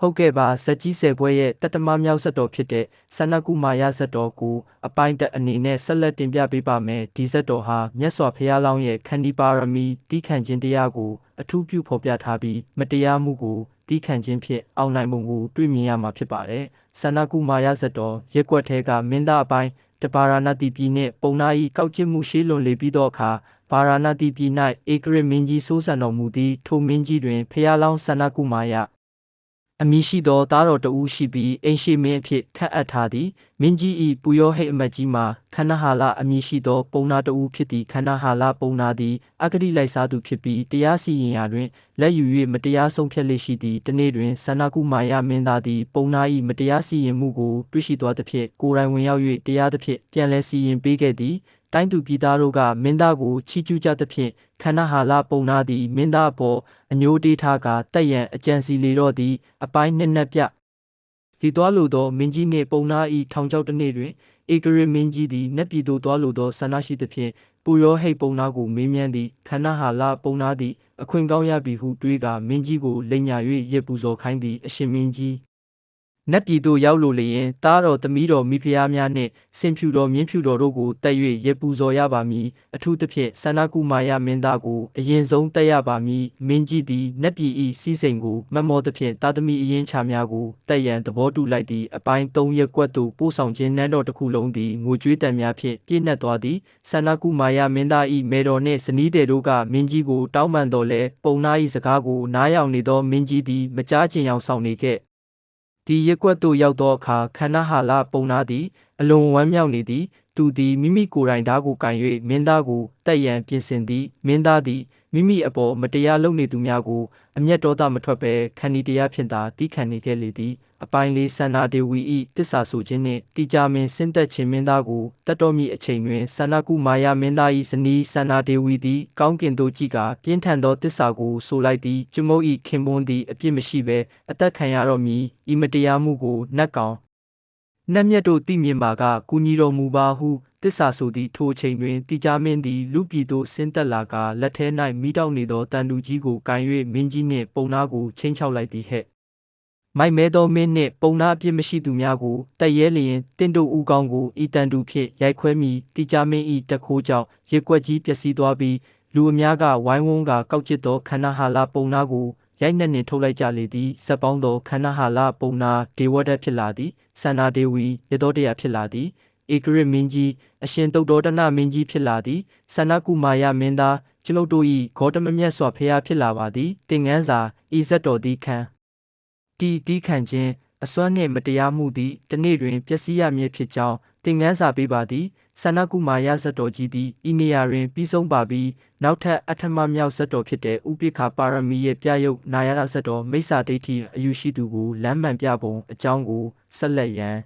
ဟုတ်ကဲ့ပါဇက်ကြီးဆယ်ပွဲရဲ့တတမမြောက်ဆက်တော်ဖြစ်တဲ့ဆန္ဒကုမာရဆက်တော်ကိုအပိုင်းတက်အနေနဲ့ဆက်လက်တင်ပြပေးပါမယ်ဒီဆက်တော်ဟာမြတ်စွာဘုရားလောင်းရဲ့ခန္ဒီပါရမီတီးခံခြင်းတရားကိုအထူးပြုဖော်ပြထားပြီးမတရားမှုကိုတီးခံခြင်းဖြင့်အောင်နိုင်မှုကိုတွေ့မြင်ရမှာဖြစ်ပါတယ်ဆန္ဒကုမာရဆက်တော်ရက်ွက်ထဲကမင်းသားအပိုင်းတပါရဏတိပြည်နှင့်ပုံနာ၏ကောက်ကျစ်မှုရှိလွန်လေပြီးသောအခါပါရဏတိပြည်၌ဧကရမင်းကြီးစိုးစံတော်မူသည့်ထိုမင်းကြီးတွင်ဘုရားလောင်းဆန္ဒကုမာရအမည်ရှိသောသားတော်တဦးရှိပြီးအိမ်ရှိမင်းအဖြစ်ခန့်အပ်ထားသည်မင်းကြီး၏ပူရောဟိတ်အမတ်ကြီးမှာခန္ဓာဟာလအမည်ရှိသောပုံနာတဦးဖြစ်သည့်ခန္ဓာဟာလပုံနာသည်အဂတိလိုက်စားသူဖြစ်ပြီးတရားစီရင်ရာတွင်လက်ယူ၍မတရားဆုံးဖြတ်လေရှိသည့်တနေ့တွင်ဆန္ဒကုမာရမင်းသားသည်ပုံနာ၏မတရားစီရင်မှုကိုတွေ့ရှိသောသဖြင့်ကိုယ်တိုင်ဝင်ရောက်၍တရားသဖြင့်ပြန်လည်စီရင်ပေးခဲ့သည်တိုင်းသူပြည်သားတို့ကမင်းသားကိုချီးကျူးကြသဖြင့်ခန္ဓာဟာလပုံနာသည်မင်းသားအပေါ်အညိုတေးထားကတက်ရန်အကြံစီလေတော့သည်အပိုင်းနှစ်နက်ပြဒီသွားလိုသောမင်းကြီးနှင့်ပုံနာ၏ထောင်ချောက်တစ်နေ့တွင်ဧကရမင်းကြီးသည်နက်ပြည်သို့သွားလိုသောဆန္ဒရှိသဖြင့်ပူရောဟိတ်ပုံနာကိုမေးမြန်းသည်ခန္ဓာဟာလပုံနာသည်အခွင့်ကောင်းရပြီဟုတွေးကမင်းကြီးကိုလိမ်ညာ၍ရစ်ပူဇော်ခိုင်းသည်အရှင်မင်းကြီးနတ်ပြည်သို့ရောက်လိုလျင်တားတော်သမီးတော်မိဖုရားများနှင့်ဆင်ဖြူတော်မြင်းဖြူတော်တို့ကိုတက်၍ရပူဇော်ရပါမည်အထူးသဖြင့်ဆန္ဒကုမာရမင်းသားကိုအရင်ဆုံးတက်ရပါမည်မင်းကြီးသည်နတ်ပြည်၏စီးစိမ်ကိုမတ်မောသဖြင့်တာသမီအရင်ချများကိုတက်ရန်သဘောတူလိုက်သည့်အပိုင်း၃ရက်ကွက်သို့ပို့ဆောင်ခြင်းနန်းတော်တစ်ခုလုံးသည်ငိုကြွေးတံများဖြင့်ပြည့်နှက်သွားသည်ဆန္ဒကုမာရမင်းသား၏မေတော်နှင့်ဇနီးသည်တို့ကမင်းကြီးကိုတောင်းပန်တော်လဲပုံနာ၏စကားကိုနားယောင်နေသောမင်းကြီးသည်မကြားချင်အောင်ဆောင်နေခဲ့ဒီရက်ကွက်သို့ရောက်သောအခါခန္ဓာဟာလပုံနာသည်အလွန်ဝမ်းမြောက်နေသည်သူသည်မိမိကိုယ်တိုင်ဓာတ်ကိုကင်၍မင်းသားကိုတက်ရန်ပြင်ဆင်သည်မင်းသားသည်မိမိအပေါ်မတရားလုပ်နေသူများကိုအမျက်ဒေါသမထွက်ဘဲခန္ဒီတရားဖြင့်သာတီးခံနေခဲ့လေသည်အပိုင်းလေးဆန္ဒဒေဝီ၏တစ္ဆာဆိုခြင်းနှင့်တိကြမင်းဆင်းသက်ခြင်းမင်းသားကိုတတ်တော်မူအချိန်တွင်ဆန္ဒကုမာယမင်းသား၏ဇနီးဆန္ဒဒေဝီသည်ကောင်းကင်သို့ကြည့်ကာပြင်းထန်သောတစ္ဆာကိုဆိုလိုက်သည်ကျွမုတ်၏ခင်ပွန်းသည်အပြစ်မရှိဘဲအသက်ခံရတော်မူဤမတရားမှုကိုနတ်ကောင်နတ်မြတ်တို့သိမြင်ပါကကူညီတော်မူပါဟုတစ္ဆာဆိုသည့်ထိုအချိန်တွင်တိကြမင်းသည်လူပြည်သို့ဆင်းသက်လာကလက်ထဲ၌မိတောက်နေသောတန်တူကြီးကိုကင်၍မင်းကြီးနှင့်ပုံနာကိုချင်းချောက်လိုက်သည်ဟဲ့မိုက်မဲသောမင်းနှင့်ပုံနာအပြစ်မရှိသူများကိုတက်ရဲလျင်တင့်တို့ဦးကောင်းကိုဤတန်တူဖြင့်ရိုက်ခွဲမိတိကြမင်း၏တခိုးကြောင့်ရေကွက်ကြီးပျက်စီးသွားပြီးလူအများကဝိုင်းဝန်းကကောက်ကျစ်သောခန္ဓာဟာလပုံနာကိုရိုက်နှက်နှင့်ထုတ်လိုက်ကြလေသည်ဇက်ပေါင်းသောခန္ဓာဟာလပုံနာဒေဝဒတ်ဖြစ်လာသည်ဆန္ဒဒေဝီရသောတရားဖြစ်လာသည်ဧကရမင်းကြီးအရှင်တုတ်တော်တနမင်းကြီးဖြစ်လာသည်ဆန္ဒကုမာယမင်းသားကျွန်ုပ်တို့၏ဂေါတမမြတ်စွာဘုရားဖြစ်လာပါသည်တင်ငန်းစာဤဇက်တော်သည်ခံတီးခံခြင်းအစွမ်းနှင့်မတရားမှုသည်တနေ့တွင်ပျက်စီးရမည်ဖြစ်ကြောင်းတင်ငန်းစာပေးပါသည်ဆန္ဒကုမာယဇက်တော်ကြီးသည်ဤနေရာတွင်ပြီးဆုံးပါပြီးနောက်ထပ်အထမမြောက်ဇက်တော်ဖြစ်တဲ့ဥပိ္ပခာပါရမီရဲ့ပြယုတ်နာယရဇက်တော်မိစ္ဆာဒိဋ္ဌိအယူရှိသူကိုလမ်းမှန်ပြပုံအကြောင်းကိုဆက်လက်ရန်